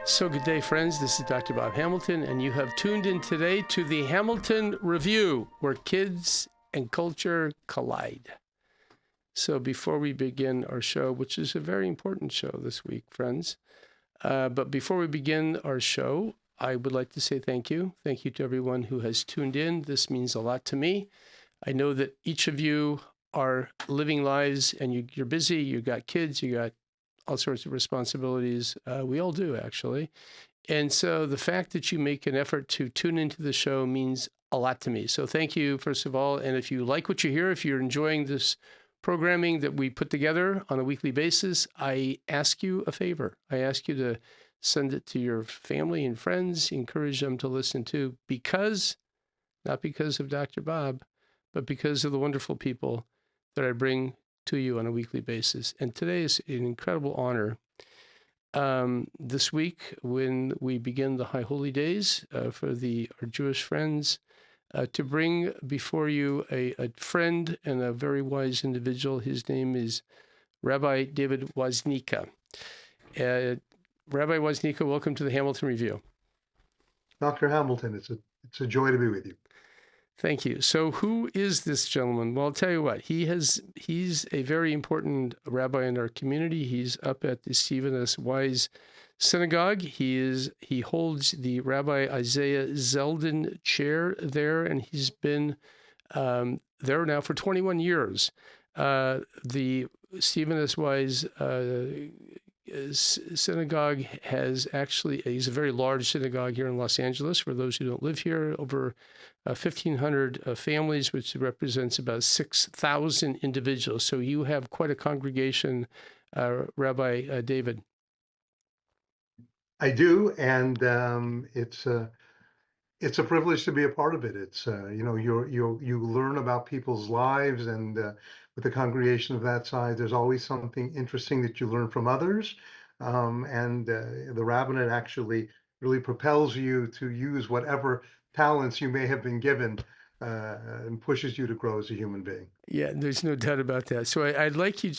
So good day, friends. This is Dr. Bob Hamilton, and you have tuned in today to the Hamilton Review, where kids and culture collide. So before we begin our show, which is a very important show this week, friends, but before we begin our show, I would like to say thank you. Thank you to everyone who has tuned in. This means a lot to me. I know that each of you are living lives, and you're busy. You got kids. You got all sorts of responsibilities. We all do, actually. And so the fact that you make an effort to tune into the show means a lot to me. So thank you, first of all. And if you like what you hear, if you're enjoying this programming that we put together on a weekly basis, I ask you a favor. I ask you to send it to your family and friends, encourage them to listen to, not because of Dr. Bob, but because of the wonderful people that I bring to you on a weekly basis. And today is an incredible honor. This week, when we begin the High Holy Days for our Jewish friends, to bring before you a friend and a very wise individual. His name is Rabbi David Woznica. Rabbi Woznica, welcome to the Hamilton Review. Dr. Hamilton, it's a joy to be with you. Thank you. So who is this gentleman? Well, I'll tell you what, he's a very important rabbi in our community. He's up at the Stephen S. Wise Synagogue. He holds the Rabbi Isaiah Zeldin chair there, and he's been there now for 21 years. The Stephen S. Wise synagogue is a very large synagogue here in Los Angeles. For those who don't live here, over 1,500 families, which represents about 6,000 individuals. So you have quite a congregation, Rabbi David. I do, and it's a privilege to be a part of it. It's you learn about people's lives, and with a congregation of that size, there's always something interesting that you learn from others, and the rabbinate actually really propels you to use whatever talents you may have been given, and pushes you to grow as a human being. Yeah, there's no doubt about that. So I'd like you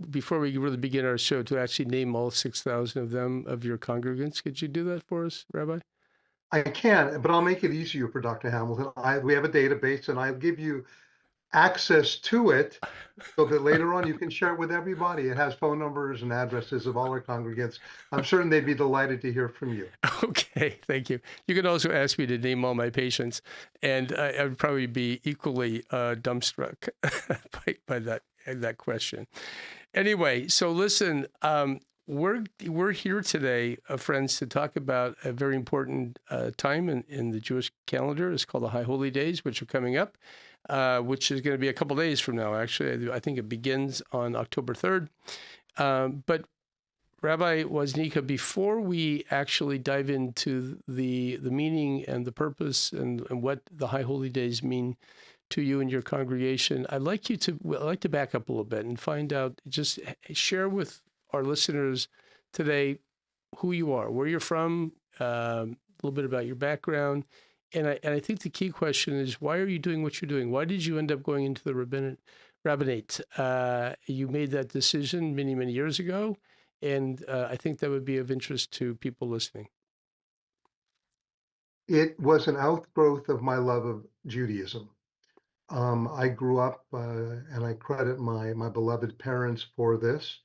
before we really begin our show, to actually name all 6,000 of them, of your congregants. Could you do that for us, Rabbi? I can, but I'll make it easier for Dr. Hamilton. We have a database, and I'll give you access to it so that later on you can share it with everybody. It has phone numbers and addresses of all our congregants. I'm certain they'd be delighted to hear from you. Okay, thank you. You can also ask me to name all my patients, and I would probably be equally dumbstruck by that question. Anyway, so listen, we're here today, friends, to talk about a very important time in the Jewish calendar. It's called the High Holy Days, which are coming up, which is going to be a couple days from now. Actually, I think it begins on October 3rd. But Rabbi Woznica, before we actually dive into the meaning and the purpose and what the High Holy Days mean to you and your congregation, I'd like to back up a little bit and find out, just share with our listeners today who you are, where you're from, a little bit about your background. And I think the key question is, why are you doing what you're doing? Why did you end up going into the rabbinate? You made that decision many, many years ago. And I think that would be of interest to people listening. It was an outgrowth of my love of Judaism. I grew up, and I credit my beloved parents for this.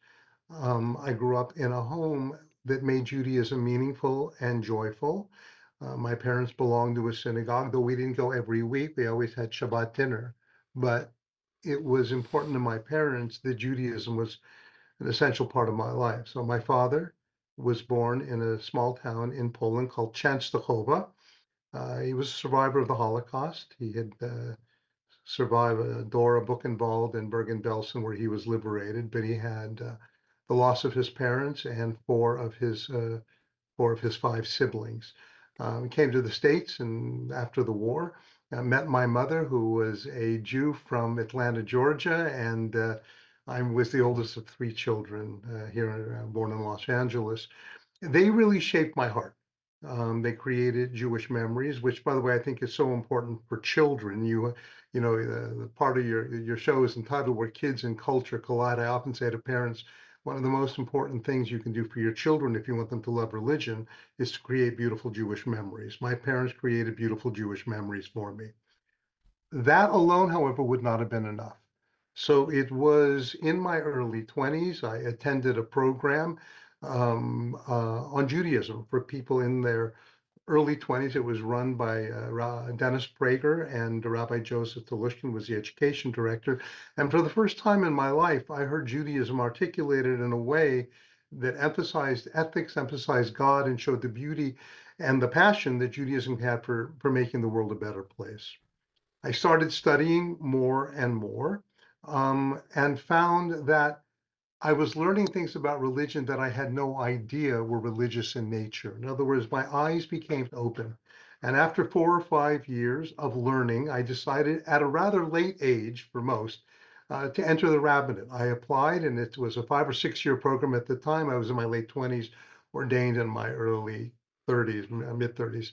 I grew up in a home that made Judaism meaningful and joyful. My parents belonged to a synagogue, though we didn't go every week. We always had Shabbat dinner. But it was important to my parents that Judaism was an essential part of my life. So my father was born in a small town in Poland called Częstochowa. He was a survivor of the Holocaust. He had survived a Dora Buchenwald in Bergen-Belsen, where he was liberated, but he had the loss of his parents and four of his 5 siblings. He came to the States, and after the war, met my mother, who was a Jew from Atlanta, Georgia, and I was the oldest of 3 children here, born in Los Angeles. They really shaped my heart. They created Jewish memories, which, by the way, I think is so important for children. The part of your show is entitled "Where Kids and Culture Collide." I often say to parents, one of the most important things you can do for your children if you want them to love religion is to create beautiful Jewish memories. My parents created beautiful Jewish memories for me. That alone, however, would not have been enough. So it was in my early 20s, I attended a program on Judaism for people in their early 20s. It was run by Dennis Prager, and Rabbi Joseph Telushkin was the education director. And for the first time in my life, I heard Judaism articulated in a way that emphasized ethics, emphasized God, and showed the beauty and the passion that Judaism had for making the world a better place. I started studying more and more, and found that I was learning things about religion that I had no idea were religious in nature. In other words, my eyes became open. And after 4 or 5 years of learning, I decided at a rather late age for most to enter the rabbinate. I applied, and it was a 5 or 6 year program at the time. I was in my late 20s, ordained in my early 30s, mid 30s.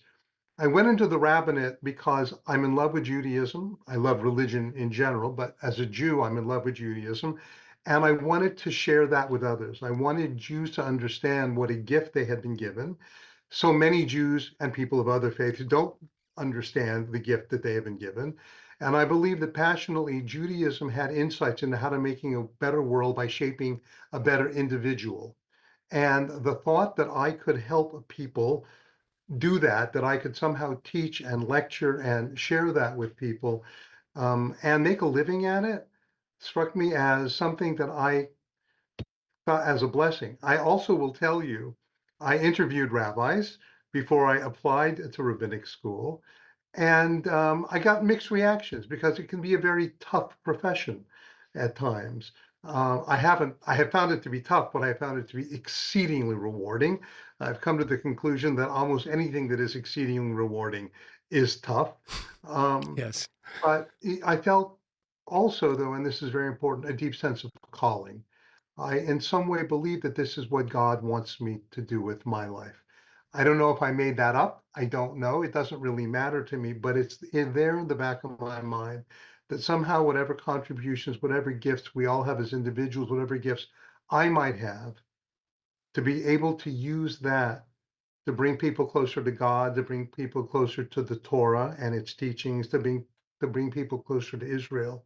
I went into the rabbinate because I'm in love with Judaism. I love religion in general, but as a Jew, I'm in love with Judaism. And I wanted to share that with others. I wanted Jews to understand what a gift they had been given. So many Jews and people of other faiths don't understand the gift that they have been given. And I believe that passionately Judaism had insights into how to making a better world by shaping a better individual. And the thought that I could help people do that, that I could somehow teach and lecture and share that with people, and make a living at it, struck me as something that I thought as a blessing. I also will tell you, I interviewed rabbis before I applied to rabbinic school, and I got mixed reactions because it can be a very tough profession at times. I have found it to be tough, but I found it to be exceedingly rewarding. I've come to the conclusion that almost anything that is exceedingly rewarding is tough. Um, Yes. but I felt also, though, and this is very important, a deep sense of calling. I, in some way, believe that this is what God wants me to do with my life. I don't know if I made that up. I don't know. It doesn't really matter to me, but it's there in the back of my mind that somehow, whatever contributions, whatever gifts we all have as individuals, whatever gifts I might have, to be able to use that to bring people closer to God, to bring people closer to the Torah and its teachings, to bring people closer to Israel.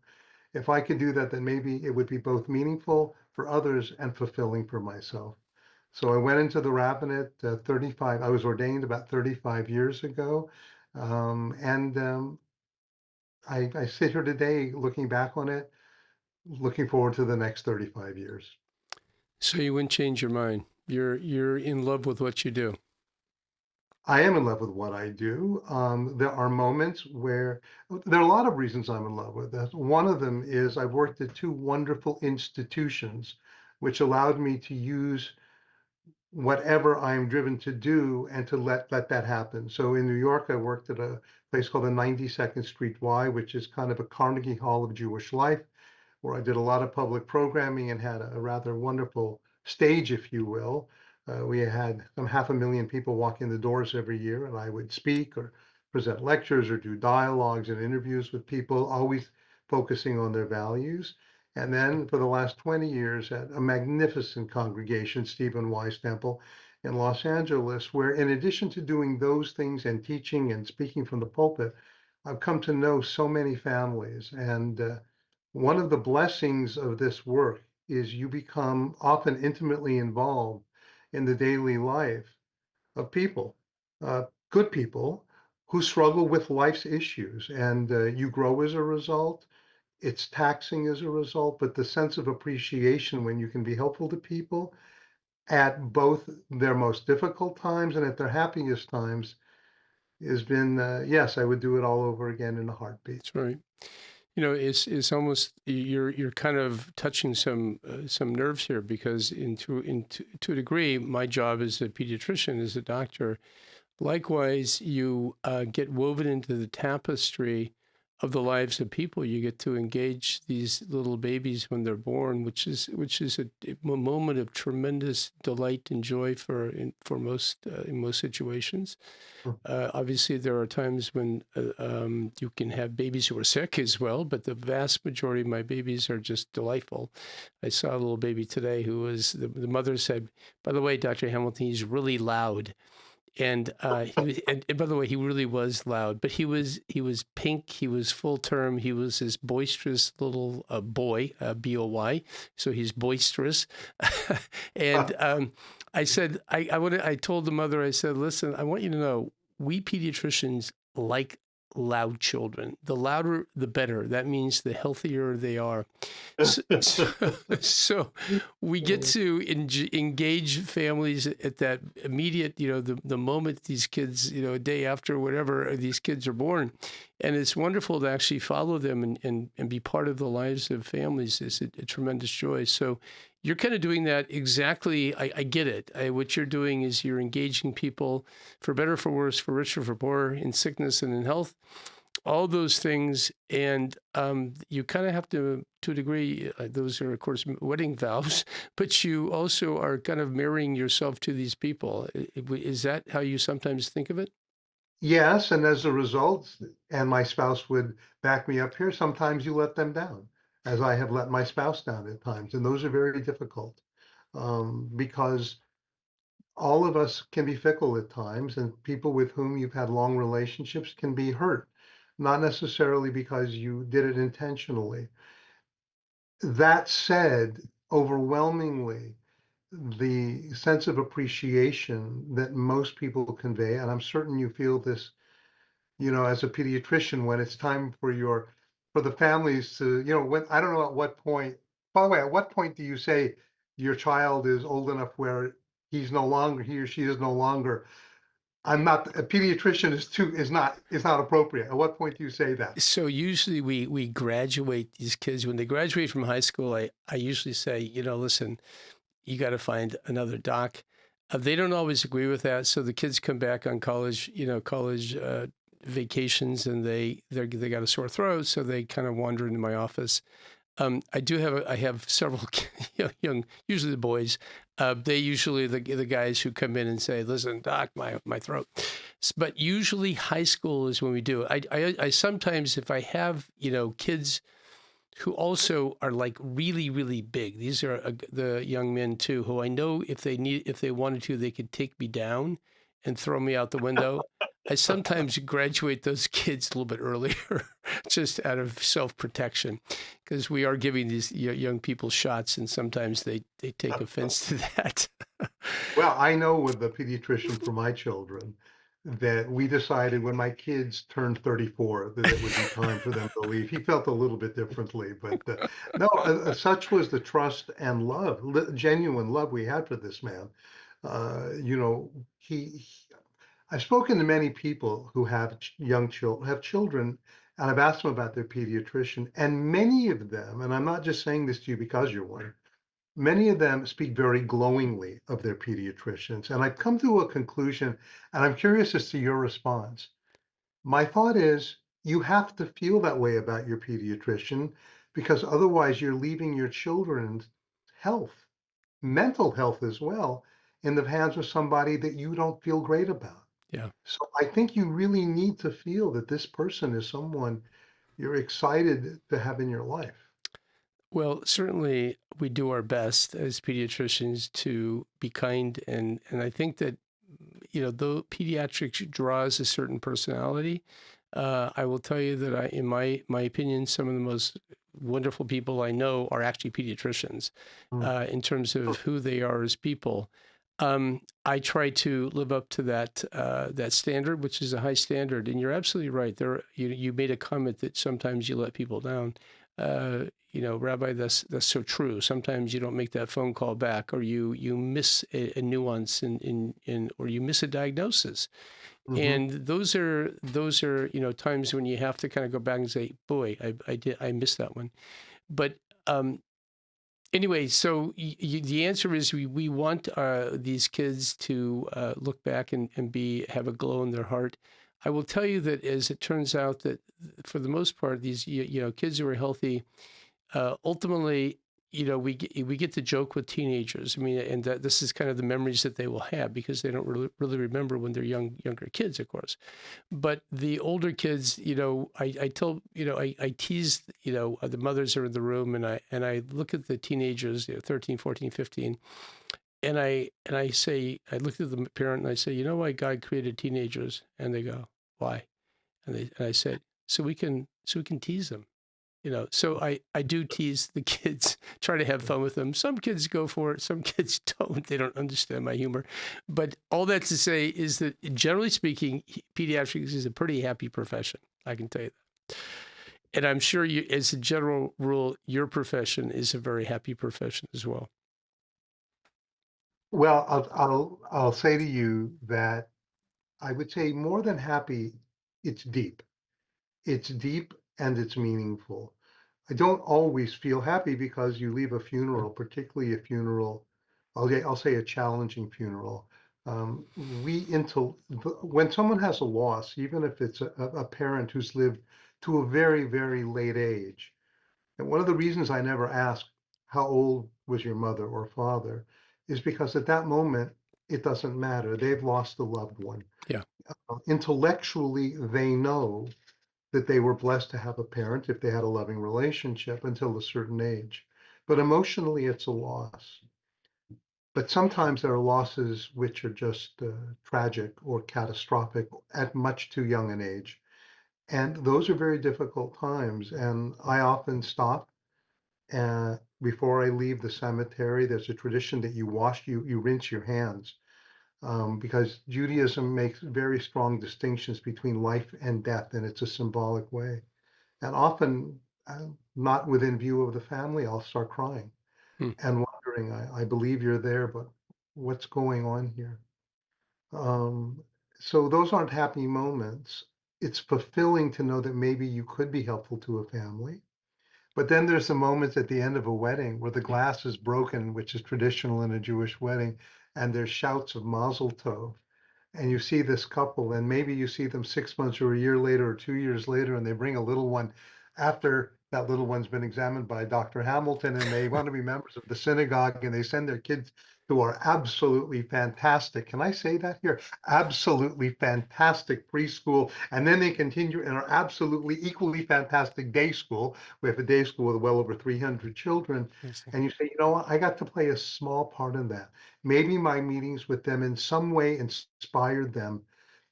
If I could do that, then maybe it would be both meaningful for others and fulfilling for myself. So I went into the rabbinate 35. I was ordained about 35 years ago, and I sit here today looking back on it, looking forward to the next 35 years. So you wouldn't change your mind. You're in love with what you do. I am in love with what I do. There are moments where there are a lot of reasons I'm in love with it. One of them is I've worked at two wonderful institutions, which allowed me to use whatever I'm driven to do and to let that happen. So in New York, I worked at a place called the 92nd Street Y, which is kind of a Carnegie Hall of Jewish life, where I did a lot of public programming and had a rather wonderful stage, if you will. We had some 500,000 people walk in the doors every year, and I would speak or present lectures or do dialogues and interviews with people, always focusing on their values. And then for the last 20 years at a magnificent congregation, Stephen Wise Temple in Los Angeles, where in addition to doing those things and teaching and speaking from the pulpit, I've come to know so many families. And one of the blessings of this work is you become often intimately involved in the daily life of people, good people who struggle with life's issues. And you grow as a result. It's taxing as a result, but the sense of appreciation when you can be helpful to people at both their most difficult times and at their happiest times has been, yes, I would do it all over again in a heartbeat. That's right. You know, it's almost you're kind of touching some nerves here because to a degree, my job as a pediatrician, as a doctor, likewise, you get woven into the tapestry of the lives of people. You get to engage these little babies when they're born, which is a moment of tremendous delight and joy for most in most situations. Obviously, there are times when you can have babies who are sick as well, but the vast majority of my babies are just delightful. I saw a little baby today who was, the mother said, "By the way, Dr. Hamilton, he's really loud." And he was, and by the way, he really was loud, but he was pink. He was full term. He was this boisterous little boy, boy. So he's boisterous. And I said, I told the mother, I said, listen, I want you to know, we pediatricians like loud children. The louder, the better. That means the healthier they are. So we get to engage families at that immediate, the moment these kids, a day after whatever these kids are born. And it's wonderful to actually follow them and be part of the lives of families. It's a tremendous joy. So you're kind of doing that exactly. I get it. What you're doing is you're engaging people for better, for worse, for richer, for poorer, in sickness and in health, all those things. And you kind of have to a degree, those are, of course, wedding vows, but you also are kind of marrying yourself to these people. Is that how you sometimes think of it? Yes, and as a result, and my spouse would back me up here, sometimes you let them down, as I have let my spouse down at times, and those are very difficult because all of us can be fickle at times, and people with whom you've had long relationships can be hurt, not necessarily because you did it intentionally. That said, overwhelmingly, the sense of appreciation that most people convey, and I'm certain you feel this, as a pediatrician, when it's time for the families to, when I don't know at what point, by the way, at what point do you say your child is old enough where he or she is no longer, I'm not, a pediatrician is not appropriate. At what point do you say that? So usually we graduate these kids. When they graduate from high school, I usually say, listen, you got to find another doc. They don't always agree with that. So the kids come back on college vacations, and they got a sore throat, so they kind of wander into my office. I have several young, usually the boys. They usually the guys who come in and say, "Listen, doc, my throat." But usually high school is when we do it. I sometimes, if I have kids who also are like really, really big. These are the young men too, who I know if they wanted to, they could take me down and throw me out the window. I sometimes graduate those kids a little bit earlier, just out of self-protection, because we are giving these young people shots, and sometimes they take offense to that. Well, I know with the pediatrician for my children that we decided when my kids turned 34 that it would be time for them to leave. He felt a little bit differently, but no, such was the trust and love, genuine love we had for this man. I've spoken to many people who have young children, have children, and I've asked them about their pediatrician, and many of them, and I'm not just saying this to you because you're one, many of them speak very glowingly of their pediatricians. And I've come to a conclusion, and I'm curious as to your response. My thought is you have to feel that way about your pediatrician because otherwise you're leaving your children's health, mental health as well, in the hands of somebody that you don't feel great about. Yeah. So I think you really need to feel that this person is someone you're excited to have in your life. Well, certainly we do our best as pediatricians to be kind, and I think that though pediatrics draws a certain personality, I will tell you that in my opinion, some of the most wonderful people I know are actually pediatricians, in terms of who they are as people. I try to live up to that standard, which is a high standard. And you're absolutely right. You made a comment that sometimes you let people down. Rabbi, that's so true. Sometimes you don't make that phone call back, or you miss a nuance or you miss a diagnosis. Mm-hmm. And those are times when you have to kind of go back and say, boy, I missed that one. But anyway, so the answer is we want these kids to look back and have a glow in their heart. I will tell you that as it turns out that for the most part, these kids who are healthy, ultimately, we get to joke with teenagers. I mean, and that this is kind of the memories that they will have because they don't really remember when they're younger kids, of course. But the older kids, I tell, I tease, the mothers are in the room, and I look at the teenagers, 13, 14, 15, and I say, I look at the parent and I say, you know why God created teenagers? And they go, why? And I said, so we can tease them. So I do tease the kids, try to have fun with them. Some kids go for it, some kids don't. They don't understand my humor. But all that to say is that generally speaking, pediatrics is a pretty happy profession. I can tell you that. And I'm sure you, as a general rule, your profession is a very happy profession as well. Well, I'll say to you that I would say more than happy, it's deep. It's deep and it's meaningful. I don't always feel happy because you leave a funeral, particularly a funeral, I'll say a challenging funeral. When someone has a loss, even if it's a parent who's lived to a very, very late age, and one of the reasons I never ask, how old was your mother or father, is because at that moment, it doesn't matter. They've lost a loved one. Yeah. Intellectually, they know that they were blessed to have a parent if they had a loving relationship until a certain age. But emotionally, it's a loss. But sometimes there are losses which are just tragic or catastrophic at much too young an age. And those are very difficult times. And I often stop before I leave the cemetery. There's a tradition that you rinse your hands because Judaism makes very strong distinctions between life and death, and it's a symbolic way. And often, not within view of the family, I'll start crying Hmm. and wondering, I believe you're there, but what's going on here? Um, so those aren't happy moments. It's fulfilling to know that maybe you could be helpful to a family. But then there's the moments at the end of a wedding where the glass is broken, which is traditional in a Jewish wedding, and there's shouts of Mazel Tov, and you see this couple, and maybe you see them 6 months or a year later or 2 years later, and they bring a little one after that little one's been examined by Dr. Hamilton, and they want to be members of the synagogue, and they send their kids who are absolutely fantastic. Can I say that here? Absolutely fantastic preschool. And then they continue in our absolutely equally fantastic day school. We have a day school with well over 300 children. And you say, you know what? I got to play a small part in that. Maybe my meetings with them in some way inspired them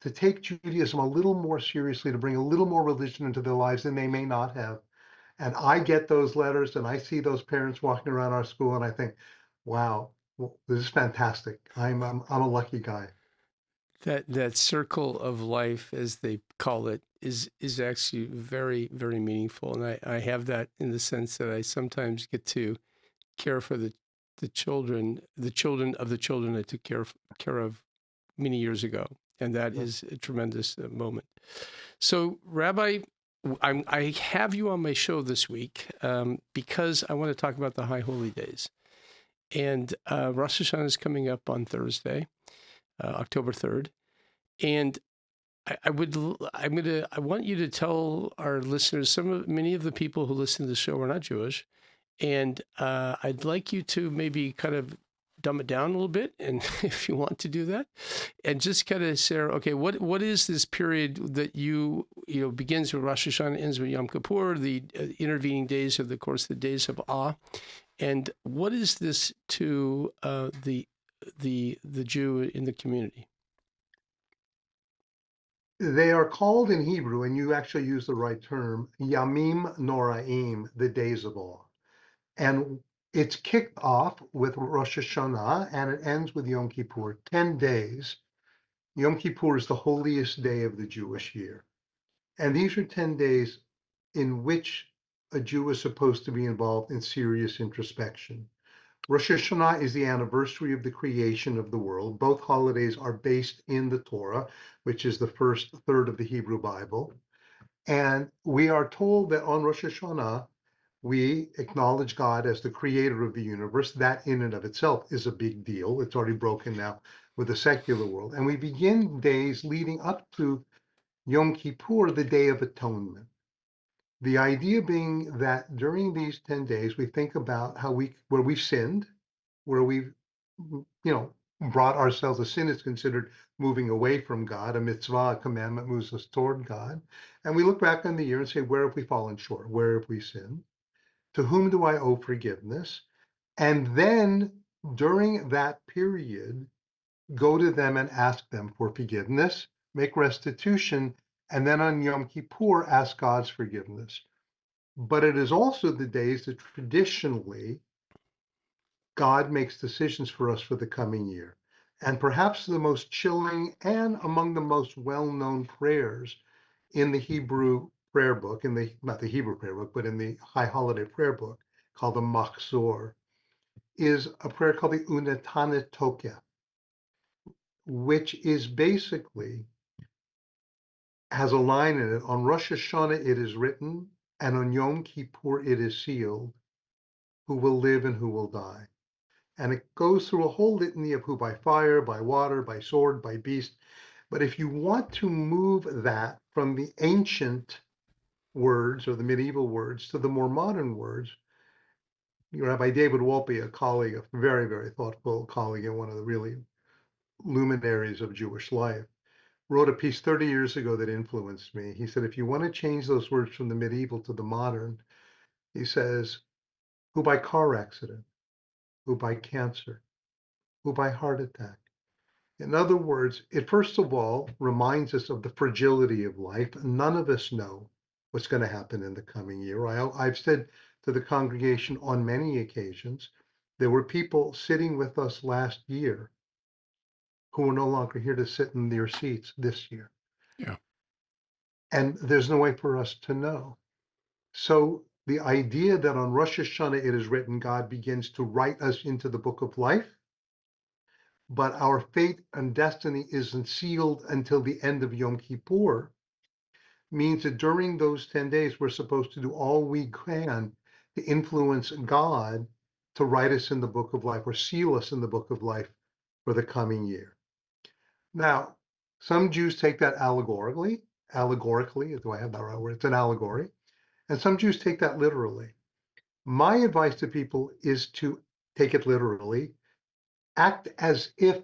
to take Judaism a little more seriously, to bring a little more religion into their lives than they may not have. And I get those letters and I see those parents walking around our school and I think, wow, well, this is fantastic. I'm a lucky guy. That circle of life, as they call it, is actually very, very meaningful. And I have that in the sense that I sometimes get to care for the children of the children I took care of many years ago. And that is a tremendous moment. So, Rabbi, I have you on my show this week because I want to talk about the High Holy Days. And Rosh Hashanah is coming up on Thursday, October 3rd. And I want you to tell our listeners, many of the people who listen to the show are not Jewish. And I'd like you to maybe kind of dumb it down a little bit, and if you want to do that, and just kind of say, okay, what is this period that begins with Rosh Hashanah, ends with Yom Kippur, the intervening days of the days of awe, and what is this to the Jew in the community? They are called in Hebrew, and you actually use the right term, Yamim Noraim, the days of awe. And it's kicked off with Rosh Hashanah and it ends with Yom Kippur, 10 days. Yom Kippur is the holiest day of the Jewish year. And these are 10 days in which a Jew is supposed to be involved in serious introspection. Rosh Hashanah is the anniversary of the creation of the world. Both holidays are based in the Torah, which is the first third of the Hebrew Bible. And we are told that on Rosh Hashanah, we acknowledge God as the creator of the universe. That in and of itself is a big deal. It's already broken now with the secular world. And we begin days leading up to Yom Kippur, the Day of Atonement. The idea being that during these 10 days, we think about where we've sinned, where we've, brought ourselves, a sin is considered moving away from God. A mitzvah, a commandment, moves us toward God. And we look back on the year and say, where have we fallen short? Where have we sinned? To whom do I owe forgiveness? And then during that period, go to them and ask them for forgiveness, make restitution, and then on Yom Kippur, ask God's forgiveness. But it is also the days that traditionally God makes decisions for us for the coming year. And perhaps the most chilling and among the most well-known prayers in the Hebrew prayer book, not the Hebrew prayer book, but in the High Holiday prayer book called the Machzor, is a prayer called the Unetane Tokef, which is basically has a line in it. On Rosh Hashanah it is written, and on Yom Kippur it is sealed, who will live and who will die. And it goes through a whole litany of who by fire, by water, by sword, by beast. But if you want to move that from the ancient words or the medieval words to the more modern words, Rabbi David Woznica, a colleague, a very, very thoughtful colleague and one of the really luminaries of Jewish life, wrote a piece 30 years ago that influenced me. He said, if you want to change those words from the medieval to the modern, he says, who by car accident, who by cancer, who by heart attack. In other words, it first of all reminds us of the fragility of life. None of us know what's going to happen in the coming year. I've said to the congregation on many occasions, there were people sitting with us last year who are no longer here to sit in their seats this year. Yeah. And there's no way for us to know. So the idea that on Rosh Hashanah it is written, God begins to write us into the book of life, but our fate and destiny isn't sealed until the end of Yom Kippur, means that during those 10 days, we're supposed to do all we can to influence God to write us in the book of life or seal us in the book of life for the coming year. Now, some Jews take that allegorically, do I have that right word? It's an allegory. And some Jews take that literally. My advice to people is to take it literally, act as if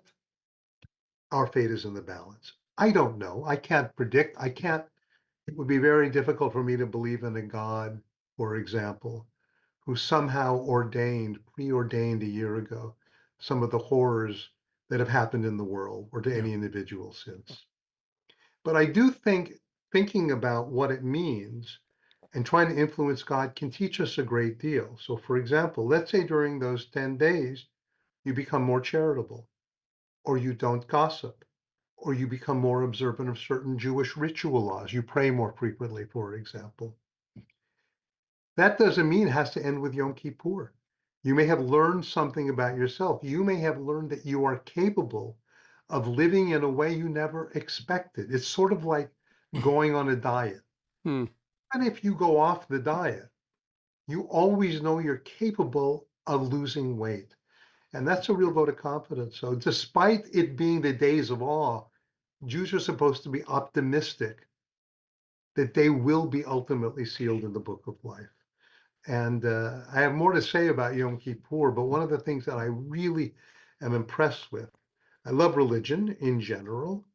our fate is in the balance. I don't know. I can't predict. It would be very difficult for me to believe in a God, for example, who somehow preordained a year ago, some of the horrors that have happened in the world or to any individual since. But I do think thinking about what it means and trying to influence God can teach us a great deal. So, for example, let's say during those 10 days, you become more charitable, or you don't gossip, or you become more observant of certain Jewish ritual laws. You pray more frequently, for example. That doesn't mean it has to end with Yom Kippur. You may have learned something about yourself. You may have learned that you are capable of living in a way you never expected. It's sort of like going on a diet. Hmm. And if you go off the diet, you always know you're capable of losing weight. And that's a real vote of confidence. So despite it being the days of awe, Jews are supposed to be optimistic that they will be ultimately sealed in the book of life. And I have more to say about Yom Kippur, but one of the things that I really am impressed with, I love religion in general.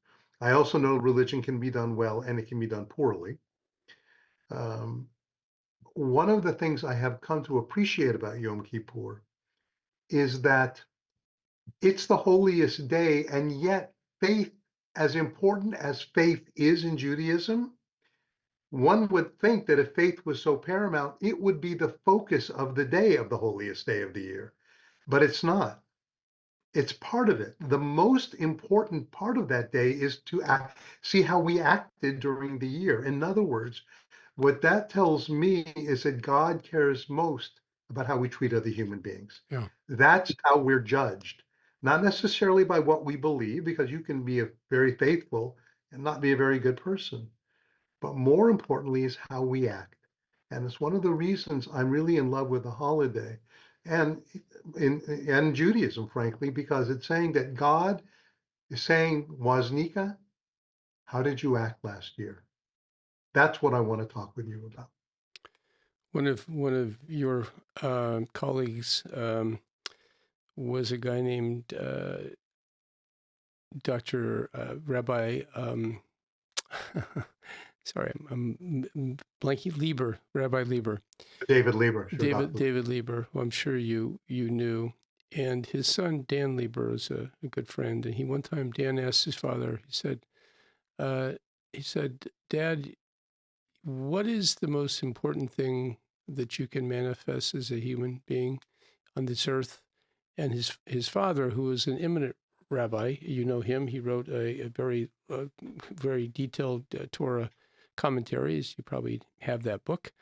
I also know religion can be done well and it can be done poorly. One of the things I have come to appreciate about Yom Kippur is that it's the holiest day, and yet faith, as important as faith is in Judaism, one would think that if faith was so paramount, it would be the focus of the day of the holiest day of the year. But it's not. It's part of it. The most important part of that day is to see how we acted during the year. In other words, what that tells me is that God cares most about how we treat other human beings. Yeah. That's how we're judged, not necessarily by what we believe, because you can be very faithful and not be a very good person. But more importantly is how we act. And it's one of the reasons I'm really in love with the holiday and in Judaism, frankly, because it's saying that God is saying, Woznica, How did you act last year? That's what I want to talk with you about. One of your colleagues was a guy named Dr. Rabbi. Sorry, I'm blanking. Lieber, Rabbi Lieber. David Lieber, sure. David Lieber, who I'm sure you knew, and his son Dan Lieber is a good friend. And one time Dan asked his father. He said, "Dad, what is the most important thing that you can manifest as a human being on this earth?" And his father, who was an eminent rabbi, you know him. He wrote a very very detailed Torah commentaries. You probably have that book.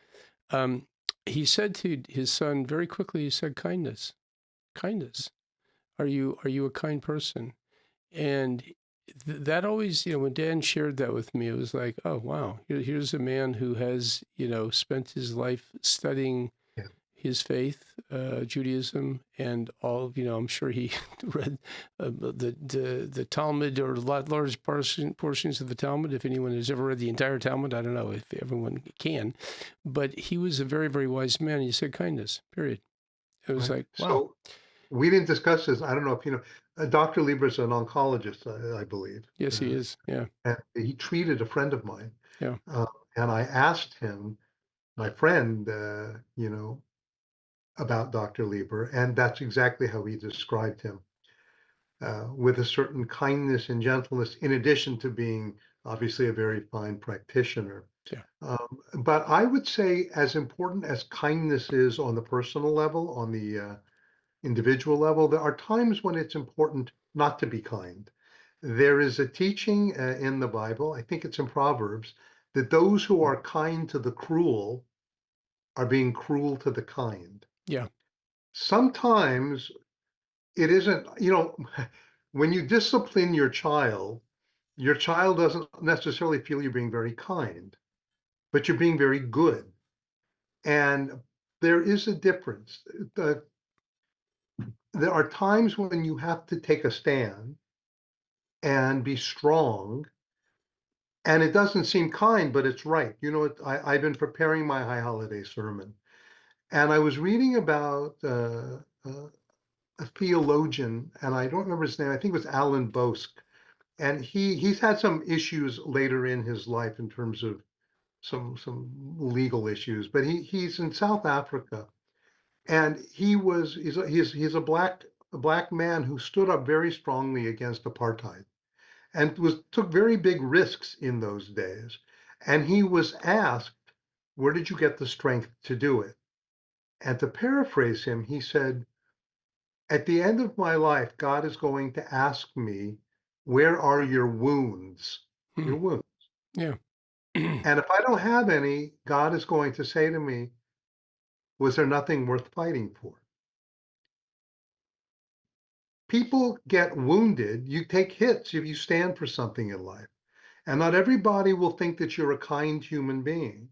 He said to his son very quickly, he said, kindness. Are you a kind person? And that always, when Dan shared that with me, it was like, oh, wow, here's a man who has, spent his life studying his faith, Judaism, and all, I'm sure he read the Talmud or large portions of the Talmud. If anyone has ever read the entire Talmud, I don't know if everyone can, but he was a very, very wise man. He said kindness, period. It was like, wow. So we didn't discuss this. I don't know if you know, Dr. Lieber is an oncologist, I believe. Yes, he is. Yeah. And he treated a friend of mine. Yeah. And I asked him, my friend, about Dr. Lieber, and that's exactly how he described him, with a certain kindness and gentleness, in addition to being obviously a very fine practitioner. Yeah. But I would say, as important as kindness is on the personal level, on the individual level, there are times when it's important not to be kind. There is a teaching in the Bible, I think it's in Proverbs, that those who are kind to the cruel are being cruel to the kind. Yeah. Sometimes it isn't, when you discipline your child doesn't necessarily feel you're being very kind, but you're being very good. And there is a difference. There are times when you have to take a stand and be strong, and it doesn't seem kind, but it's right. I've been preparing my high holiday sermon, and I was reading about a theologian, and I don't remember his name. I think it was Alan Bosk, and he's had some issues later in his life in terms of some legal issues, but he's in South Africa, and he's a black man who stood up very strongly against apartheid and took very big risks in those days. And he was asked, where did you get the strength to do it? And to paraphrase him, he said, at the end of my life, God is going to ask me, where are your wounds? Your wounds. Yeah. And if I don't have any, God is going to say to me, was there nothing worth fighting for? People get wounded. You take hits if you stand for something in life. And not everybody will think that you're a kind human being.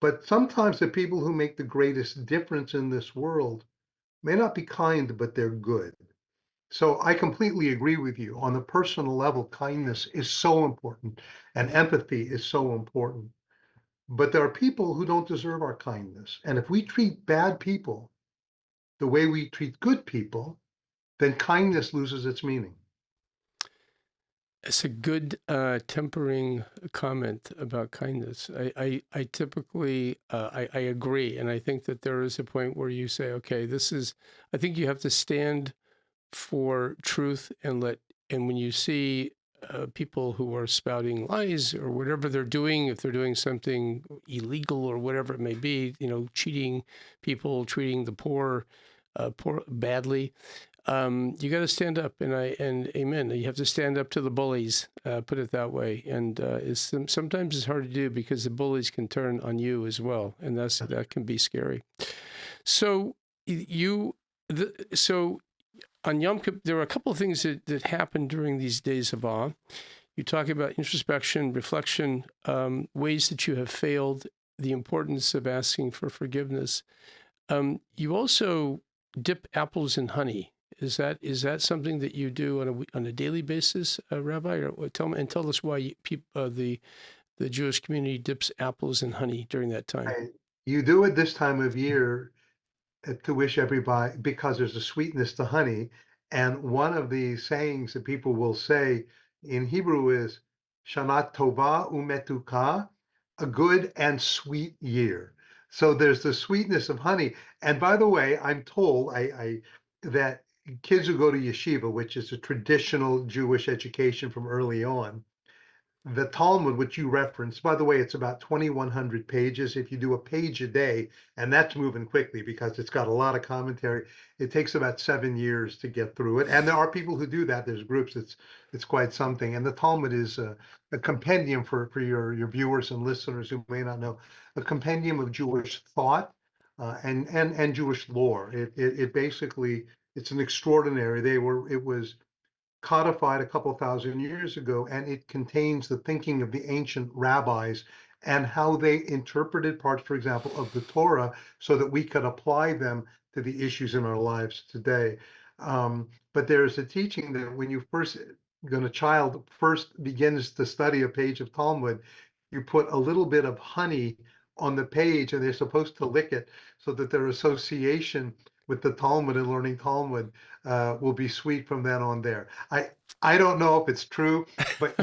But sometimes the people who make the greatest difference in this world may not be kind, but they're good. So I completely agree with you. On the personal level, kindness is so important and empathy is so important. But there are people who don't deserve our kindness. And if we treat bad people the way we treat good people, then kindness loses its meaning. It's a good tempering comment about kindness. I typically, I agree. And I think that there is a point where you say, okay, I think you have to stand for truth and when you see people who are spouting lies or whatever they're doing, if they're doing something illegal or whatever it may be, cheating people, treating the poor badly, you got to stand up, and amen. You have to stand up to the bullies, put it that way. And sometimes it's hard to do because the bullies can turn on you as well, and that can be scary. So on Yom Kippur, there are a couple of things that happen during these days of awe. You talk about introspection, reflection, ways that you have failed, the importance of asking for forgiveness. You also dip apples in honey. Is that something that you do on a daily basis, Rabbi? Or tell us why the Jewish community dips apples in honey during that time. You do it this time of year to wish everybody, because there's a sweetness to honey. And one of the sayings that people will say in Hebrew is Shana Tova Umetuka, a good and sweet year. So there's the sweetness of honey. And by the way, I'm told that kids who go to yeshiva, which is a traditional Jewish education from early on, the Talmud, which you referenced, by the way, it's about 2,100 pages. If you do a page a day, and that's moving quickly because it's got a lot of commentary, it takes about 7 years to get through it. And there are people who do that. There's groups. It's quite something. And the Talmud is a compendium for your viewers and listeners who may not know, a compendium of Jewish thought and Jewish lore. It basically, it's an extraordinary. It was codified a couple thousand years ago, and it contains the thinking of the ancient rabbis and how they interpreted parts, for example, of the Torah, so that we could apply them to the issues in our lives today. But there's a teaching that when a child first begins to study a page of Talmud, you put a little bit of honey on the page, and they're supposed to lick it so that their association with the Talmud and learning Talmud will be sweet from then on there. I don't know if it's true, but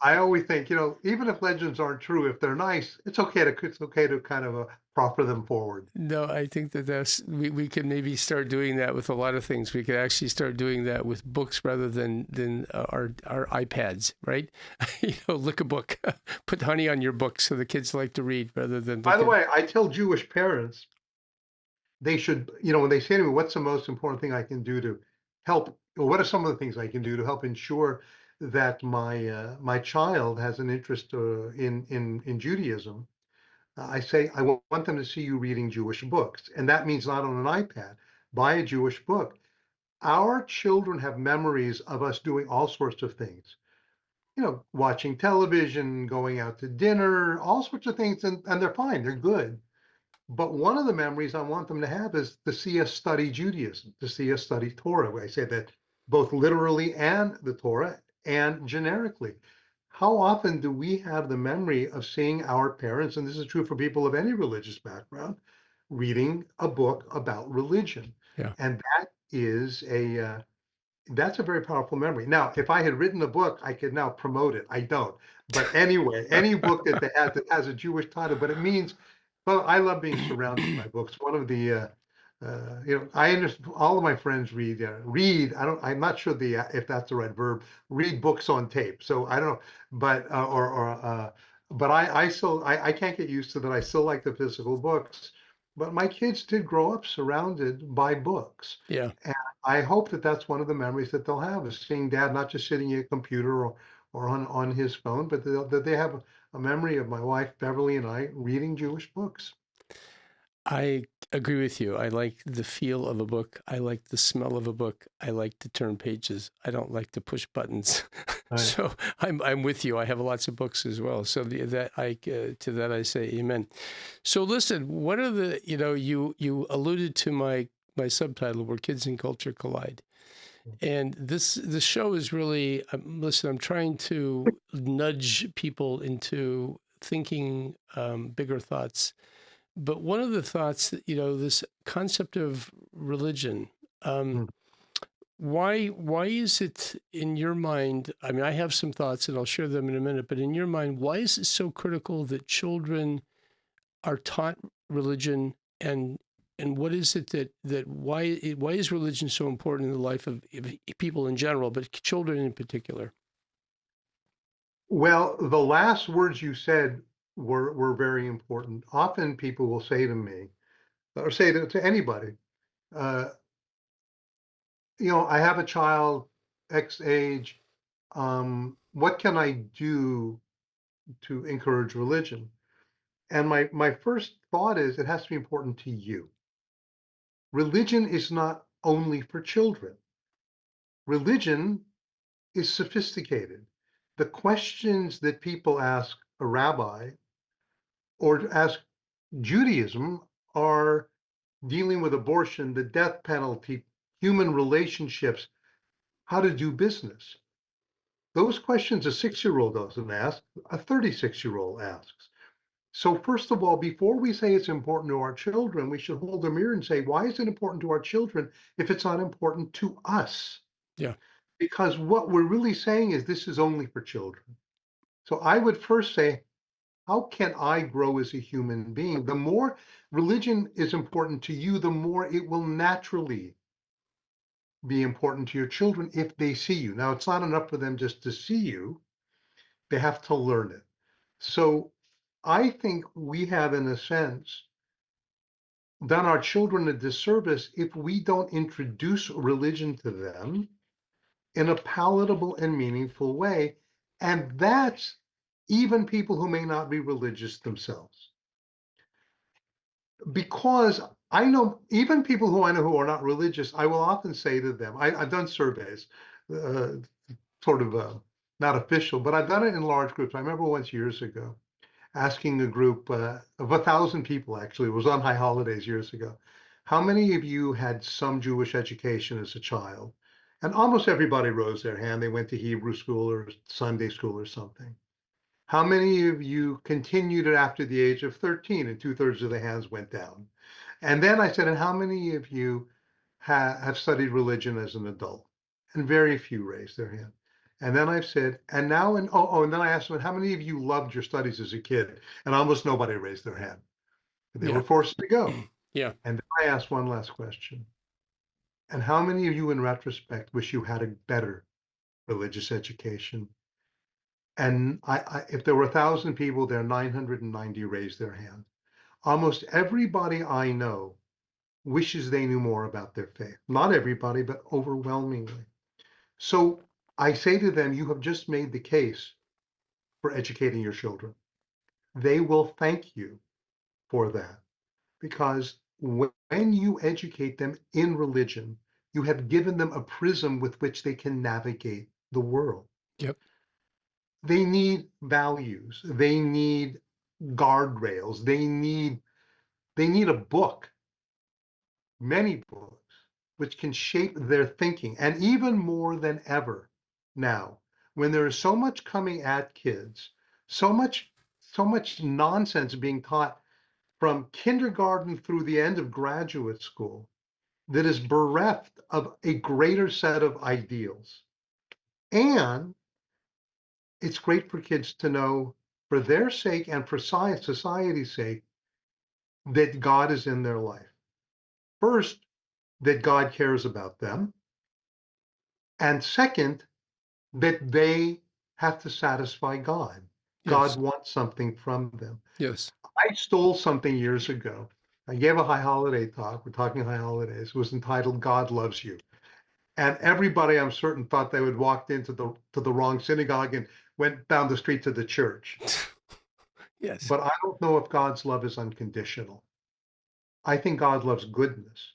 I always think, even if legends aren't true, if they're nice, it's okay to kind of proffer them forward. No, I think we could maybe start doing that with a lot of things. We could actually start doing that with books rather than our iPads, right? Lick a book, put honey on your book so the kids like to read rather than. By the way, I tell Jewish parents they should, when they say to me, what's the most important thing I can do to help, or what are some of the things I can do to help ensure that my child has an interest in Judaism? I say I want them to see you reading Jewish books, and that means not on an iPad. Buy a Jewish book. Our children have memories of us doing all sorts of things. Watching television, going out to dinner, all sorts of things, and they're fine, they're good. But one of the memories I want them to have is to see us study Judaism, to see us study Torah. I say that both literally and the Torah and generically. How often do we have the memory of seeing our parents, and this is true for people of any religious background, reading a book about religion? Yeah. And that's a very powerful memory. Now, if I had written a book, I could now promote it. I don't. But anyway, any book that has a Jewish title, but it means, well, I love being surrounded by books. One of the, I understand all of my friends read. I'm not sure if that's the right verb. Read books on tape. So I don't know, but but I can't get used to that. I still like the physical books. But my kids did grow up surrounded by books. Yeah. And I hope that that's one of the memories that they'll have, is seeing dad not just sitting at a computer or on his phone, but that they have a memory of my wife, Beverly, and I reading Jewish books. I agree with you. I like the feel of a book. I like the smell of a book. I like to turn pages. I don't like to push buttons. Right. So I'm with you. I have lots of books as well. So to that I say amen. So listen, what are the you alluded to my subtitle, where kids and culture collide. And the show is really, listen, I'm trying to nudge people into thinking bigger thoughts. But one of the thoughts that, this concept of religion, why is it in your mind? I mean, I have some thoughts and I'll share them in a minute, but in your mind, why is it so critical that children are taught religion, and what is it that why is religion so important in the life of people in general, but children in particular? Well, the last words you said were very important. Often people will say to me, or say to anybody, I have a child X age. What can I do to encourage religion? And my first thought is, it has to be important to you. Religion is not only for children. Religion is sophisticated. The questions that people ask a rabbi or ask Judaism are dealing with abortion, the death penalty, human relationships, how to do business. Those questions a 6-year-old doesn't ask, a 36-year-old asks. So first of all, before we say it's important to our children, we should hold a mirror and say, why is it important to our children if it's not important to us? Yeah. Because what we're really saying is this is only for children. So I would first say, how can I grow as a human being? The more religion is important to you, the more it will naturally be important to your children if they see you. Now, it's not enough for them just to see you, they have to learn it. So I think we have, in a sense, done our children a disservice if we don't introduce religion to them in a palatable and meaningful way. And that's even people who may not be religious themselves. Because I know even people who I know who are not religious, I will often say to them, I've done surveys, uh, sort of not official, but I've done it in large groups. I remember once years ago asking a group of 1,000 people, actually, it was on high holidays years ago, how many of you had some Jewish education as a child? And almost everybody rose their hand. They went to Hebrew school or Sunday school or something. How many of you continued it after the age of 13? And 2/3 of the hands went down. And then I said, and how many of you have studied religion as an adult? And very few raised their hand. And then I've said, and now, and then I asked them, how many of you loved your studies as a kid? And almost nobody raised their hand. They Yeah. were forced to go. Yeah. And then I asked one last question. And how many of you, in retrospect, wish you had a better religious education? And if there were 1,000 people there, 990 raised their hand. Almost everybody I know wishes they knew more about their faith. Not everybody, but overwhelmingly. So I say to them, you have just made the case for educating your children. They will thank you for that because when you educate them in religion, you have given them a prism with which they can navigate the world. Yep. They need values. They need guardrails. They need a book, many books, which can shape their thinking. And even more than ever now, when there is so much coming at kids, so much nonsense being taught from kindergarten through the end of graduate school that is bereft of a greater set of ideals. And it's great for kids to know, for their sake and for society's sake, that God is in their life. First, that God cares about them. And second, that they have to satisfy God. Yes. God wants something from them. Yes. I stole something years ago. I gave a high holiday talk. We're talking high holidays. It was entitled God Loves You. And everybody, I'm certain, thought they had walked into the wrong synagogue and went down the street to the church. Yes. But I don't know if God's love is unconditional. I think God loves goodness.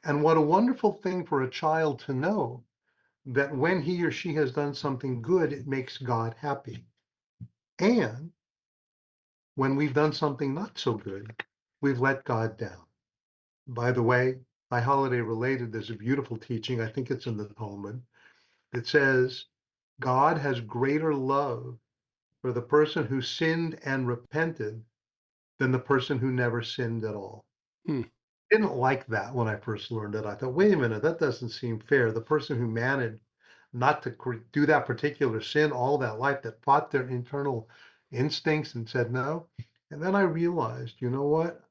And what a wonderful thing for a child to know that when he or she has done something good, it makes God happy. And when we've done something not so good, we've let God down. By the way, by holiday related, there's a beautiful teaching, I think it's in the Talmud, that says God has greater love for the person who sinned and repented than the person who never sinned at all. Hmm. Didn't like that when I first learned it. I thought, wait a minute, that doesn't seem fair. The person who managed not to do that particular sin all that life, that fought their internal instincts and said no. And then I realized, you know what?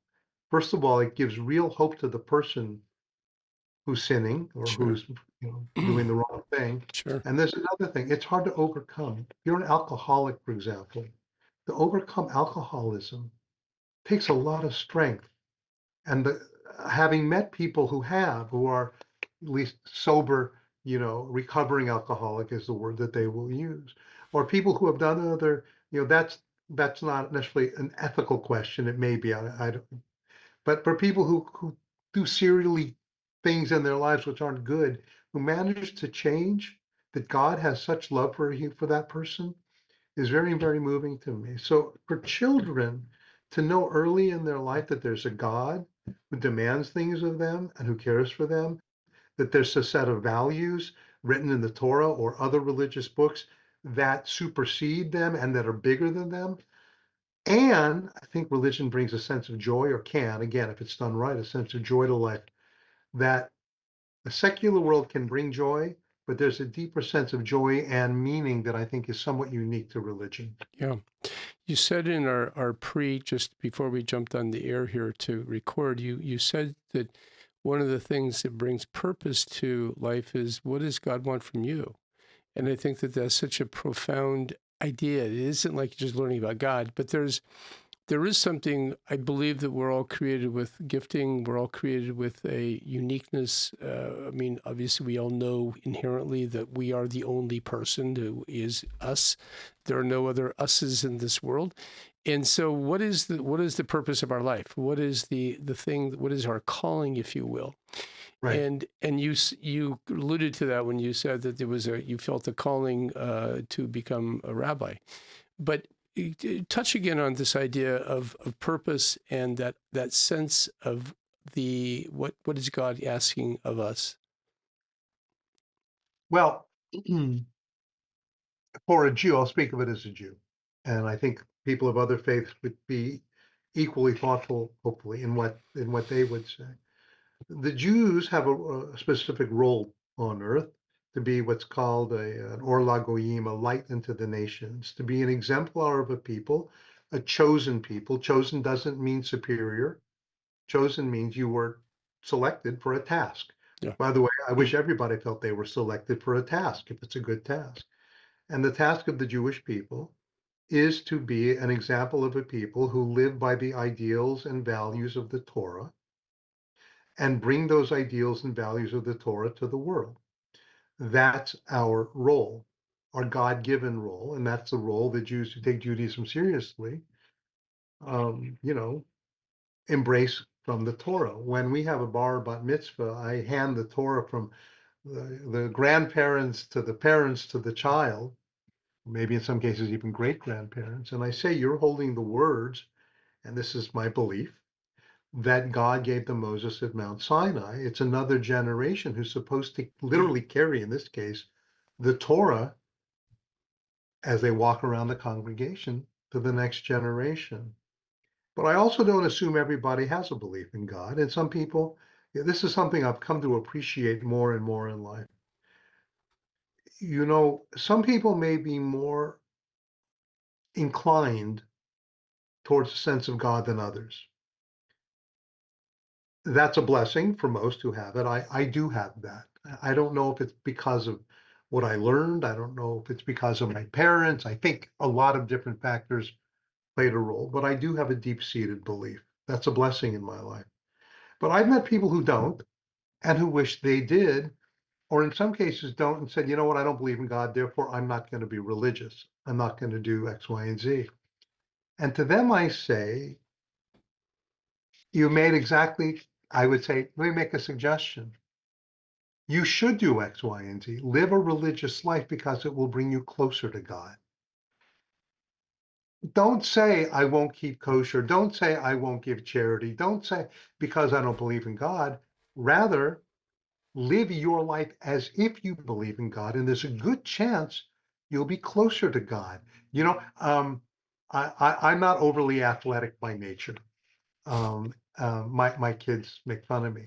First of all, it gives real hope to the person who's sinning or Sure. who's doing the wrong thing. Sure. And there's another thing, it's hard to overcome. If you're an alcoholic, for example, to overcome alcoholism takes a lot of strength. And having met people who are at least sober, recovering alcoholic is the word that they will use, or people who have done other, that's not necessarily an ethical question. It may be, I don't, but for people who do serially things in their lives which aren't good, who manage to change, that God has such love for that person is very, very moving to me. So for children to know early in their life that there's a God who demands things of them and who cares for them, that there's a set of values written in the Torah or other religious books that supersede them and that are bigger than them. And I think religion brings a sense of joy, or can, again, if it's done right, a sense of joy to life that the secular world can bring joy, but there's a deeper sense of joy and meaning that I think is somewhat unique to religion. Yeah. You said in our just before we jumped on the air here to record, you said that one of the things that brings purpose to life is, what does God want from you? And I think that that's such a profound idea. It isn't like just learning about God, but there is something, I believe, that we're all created with gifting. We're all created with a uniqueness. I mean, obviously, we all know inherently that we are the only person who is us. There are no other us's in this world. And so what is the purpose of our life? What is the thing, what is our calling, if you will? Right. And you alluded to that when you said that you felt a calling to become a rabbi. But touch again on this idea of purpose and that sense of what is God asking of us? Well, for a Jew, I'll speak of it as a Jew. And I think people of other faiths would be equally thoughtful, hopefully, in what they would say. The Jews have a specific role on earth to be what's called an Or LaGoyim, a light into the nations, to be an exemplar of a people, a chosen people. Chosen doesn't mean superior. Chosen means you were selected for a task. Yeah. By the way, I wish everybody felt they were selected for a task if it's a good task. And the task of the Jewish people is to be an example of a people who live by the ideals and values of the Torah and bring those ideals and values of the Torah to the world. That's our role, our God-given role, and that's the role that Jews who take Judaism seriously, you know, embrace from the Torah. When we have a bar bat mitzvah, I hand the Torah from the grandparents to the parents to the child, maybe in some cases even great-grandparents, and I say, you're holding the words, and this is my belief, that God gave to Moses at Mount Sinai. It's another generation who's supposed to literally carry, in this case, the Torah as they walk around the congregation to the next generation. But I also don't assume everybody has a belief in God. And some people, this is something I've come to appreciate more and more in life. You know, some people may be more inclined towards a sense of God than others. That's a blessing for most who have it. I do have that. I don't know if it's because of what I learned. I don't know if it's because of my parents. I think a lot of different factors played a role, but I do have a deep-seated belief. That's a blessing in my life. But I've met people who don't and who wish they did, or in some cases don't, and said, you know what, I don't believe in God, therefore I'm not going to be religious. I'm not going to do X, Y, and Z. And to them I say, you made exactly, I would say, let me make a suggestion. You should do X, Y, and Z. Live a religious life because it will bring you closer to God. Don't say, I won't keep kosher. Don't say, I won't give charity. Don't say, because I don't believe in God. Rather, live your life as if you believe in God, and there's a good chance you'll be closer to God. You know, I'm not overly athletic by nature. My kids make fun of me,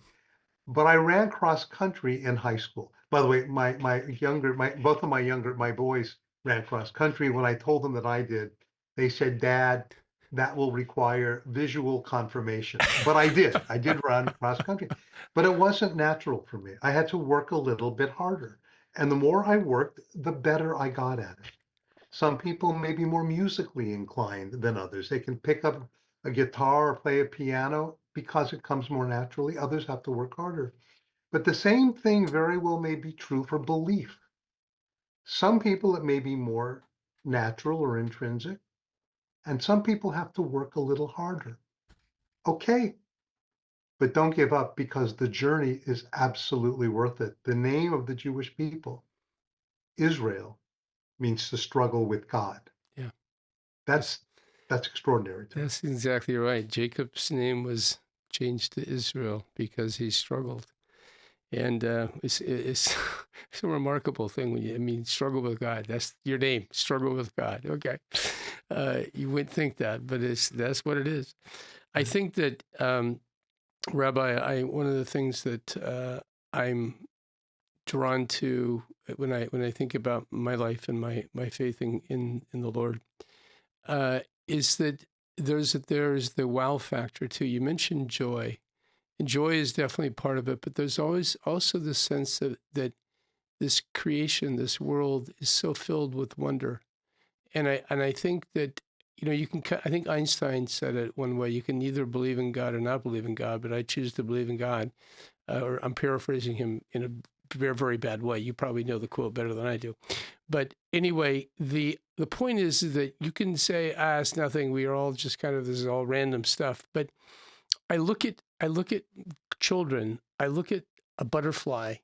but I ran cross country in high school. By the way, both of my boys ran cross country. When I told them that I did, they said, "Dad, that will require visual confirmation." But I did. I did run cross country, but it wasn't natural for me. I had to work a little bit harder. And the more I worked, the better I got at it. Some people may be more musically inclined than others. They can pick up a guitar or play a piano because it comes more naturally. Others have to work harder. But the same thing very well may be true for belief. Some people it may be more natural or intrinsic, and some people have to work a little harder. Okay, but don't give up because the journey is absolutely worth it. The name of the Jewish people, Israel, means to struggle with God. Yeah. That's extraordinary to me. That's exactly right. Jacob's name was changed to Israel because he struggled. And it's it's a remarkable thing when struggle with God. That's your name, struggle with God. Okay. You wouldn't think that, but that's what it is. I think that, Rabbi, one of the things that I'm drawn to when I think about my life and my faith in the Lord, is that there's the wow factor too. You mentioned joy. And joy is definitely part of it, but there's always also the sense that this creation, this world, is so filled with wonder. And I think that, I think Einstein said it one way: you can either believe in God or not believe in God, but I choose to believe in God. Or I'm paraphrasing him in a very, very bad way. You probably know the quote better than I do. But anyway, the point is that you can say, it's nothing. We are all just this is all random stuff. But I look at children, I look at a butterfly,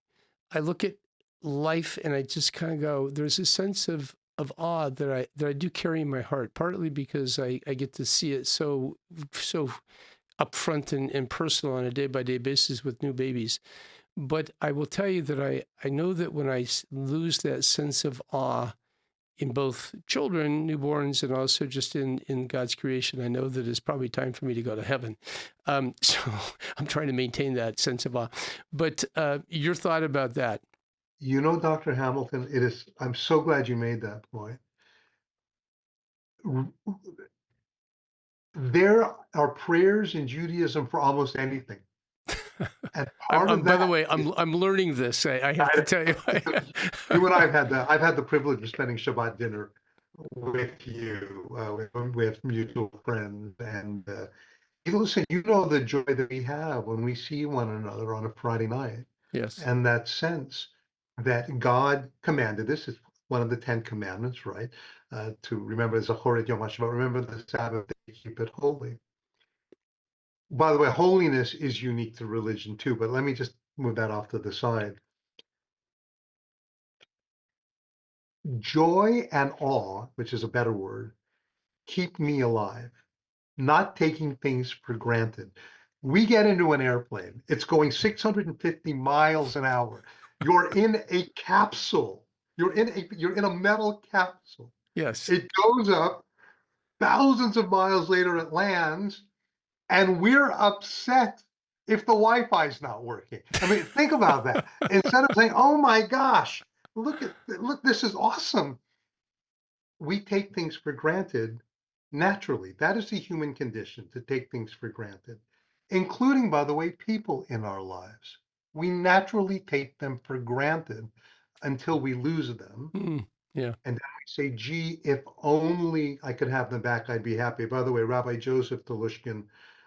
I look at life, and I just kind of go, there's a sense of awe that I do carry in my heart, partly because I get to see it so upfront and personal on a day-by-day basis with new babies. But I will tell you that I know that when I lose that sense of awe in both children, newborns, and also just in God's creation, I know that it's probably time for me to go to heaven. So I'm trying to maintain that sense of awe. But your thought about that? Dr. Hamilton, I'm so glad you made that point. There are prayers in Judaism for almost anything. And part of that, by the way, I'm learning this. I have to tell you. You and I I've had the privilege of spending Shabbat dinner with you, with mutual friends, and listen, the joy that we have when we see one another on a Friday night. Yes. And that sense that God commanded this is one of the 10 commandments, right? To remember Zachoret Yom HaShabbat, remember the Sabbath day, keep it holy. By the way, holiness is unique to religion too, but let me just move that off to the side. Joy and awe, which is a better word, keep me alive, not taking things for granted. We get into an airplane, it's going 650 miles an hour. You're in a capsule. You're in a metal capsule. Yes. It goes up, thousands of miles later it lands, and we're upset if the Wi-Fi is not working. I mean, think about that. Instead of saying, "Oh my gosh, look, this is awesome," we take things for granted naturally. That is the human condition, to take things for granted, including, by the way, people in our lives. We naturally take them for granted until we lose them. Yeah. And then we say, gee, if only I could have them back, I'd be happy. By the way, Rabbi Joseph Telushkin,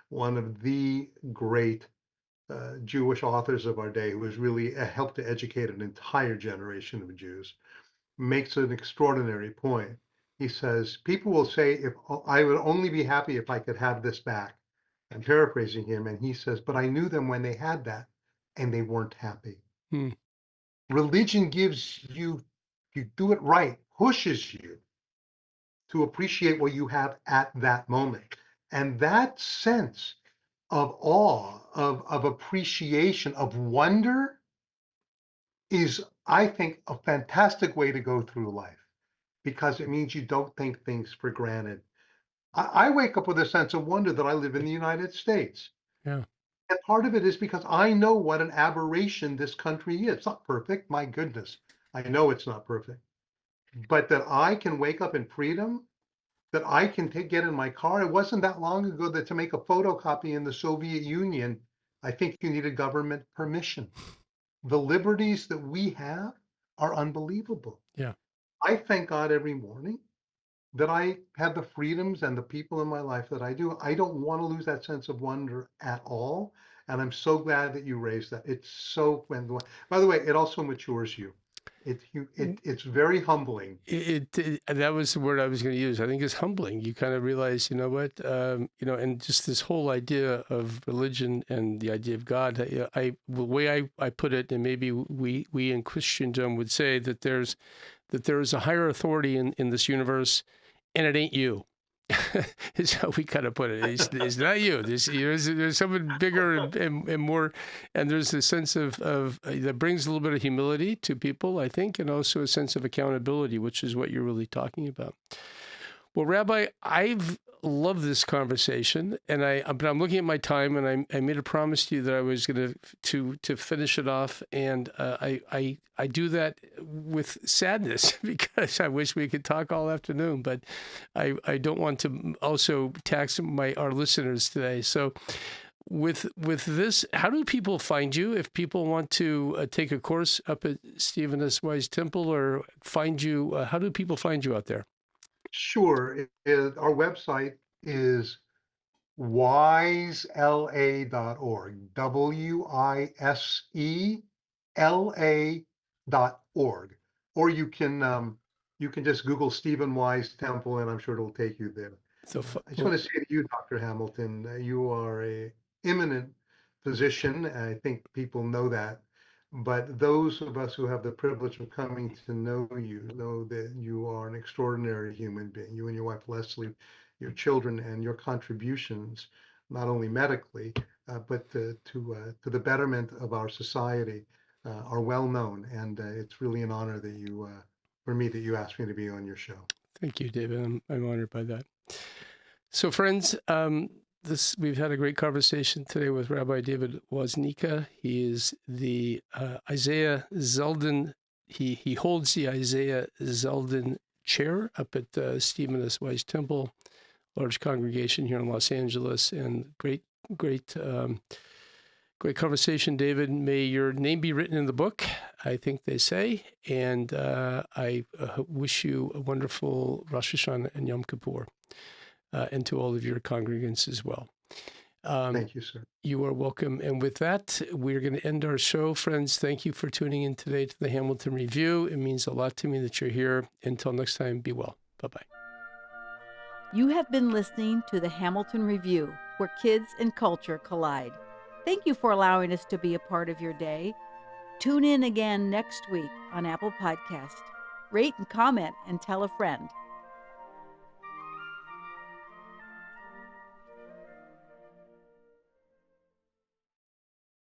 one of the great Jewish authors of our day, who has really helped to educate an entire generation of Jews, makes an extraordinary point. He says, people will say, if I would only be happy if I could have this back. I'm paraphrasing him, and he says, but I knew them when they had that, and they weren't happy. Religion gives you do it right, pushes you to appreciate what you have at that moment. And that sense of awe, of appreciation, of wonder is, I think, a fantastic way to go through life, because it means you don't take things for granted. I wake up with a sense of wonder that I live in the United States. Yeah. And part of it is because I know what an aberration this country is. It's not perfect, my goodness. I know it's not perfect. But that I can wake up in freedom, that I can get in my car. It wasn't that long ago that to make a photocopy in the Soviet Union, I think you needed government permission. The liberties that we have are unbelievable. Yeah. I thank God every morning that I have the freedoms and the people in my life that I do. I don't want to lose that sense of wonder at all. And I'm so glad that you raised that. It's so, by the way, it also matures you. It's very humbling. That was the word I was going to use. I think it's humbling. You kind of realize, and just this whole idea of religion and the idea of God. The way I put it, and maybe we in Christendom would say that there is a higher authority in this universe, and it ain't you. is how we kind of put it. It's not you. There's someone bigger and more, and there's a sense of that brings a little bit of humility to people, I think, and also a sense of accountability, which is what you're really talking about. Well, Rabbi, I've loved this conversation, but I'm looking at my time, and I made a promise to you that I was going to finish it off, and I do that with sadness because I wish we could talk all afternoon, but I don't want to also tax our listeners today. So with this, how do people find you if people want to take a course up at Stephen S. Wise Temple, or find you? How do people find you out there? Sure. Our website is wisela.org, WISELA.org. Or you can just Google Stephen Wise Temple, and I'm sure it'll take you there. So I just want to say to you, Dr. Hamilton, you are an eminent physician, and I think people know that. But those of us who have the privilege of coming to know you know that you are an extraordinary human being. You and your wife, Leslie, your children, and your contributions, not only medically, but to the betterment of our society, are well known. And it's really an honor that for me, that you asked me to be on your show. Thank you, David. I'm honored by that. So, friends, we've had a great conversation today with Rabbi David Woznica. He is the Isaiah Zeldin. He holds the Isaiah Zeldin chair up at Stephen S. Wise Temple, large congregation here in Los Angeles, and great conversation, David. May your name be written in the book, I think they say, and I wish you a wonderful Rosh Hashanah and Yom Kippur. And to all of your congregants as well. Thank you, sir. You are welcome. And with that, we're going to end our show. Friends, thank you for tuning in today to the Hamilton Review. It means a lot to me that you're here. Until next time, be well. Bye-bye. You have been listening to the Hamilton Review, where kids and culture collide. Thank you for allowing us to be a part of your day. Tune in again next week on Apple Podcast. Rate and comment and tell a friend.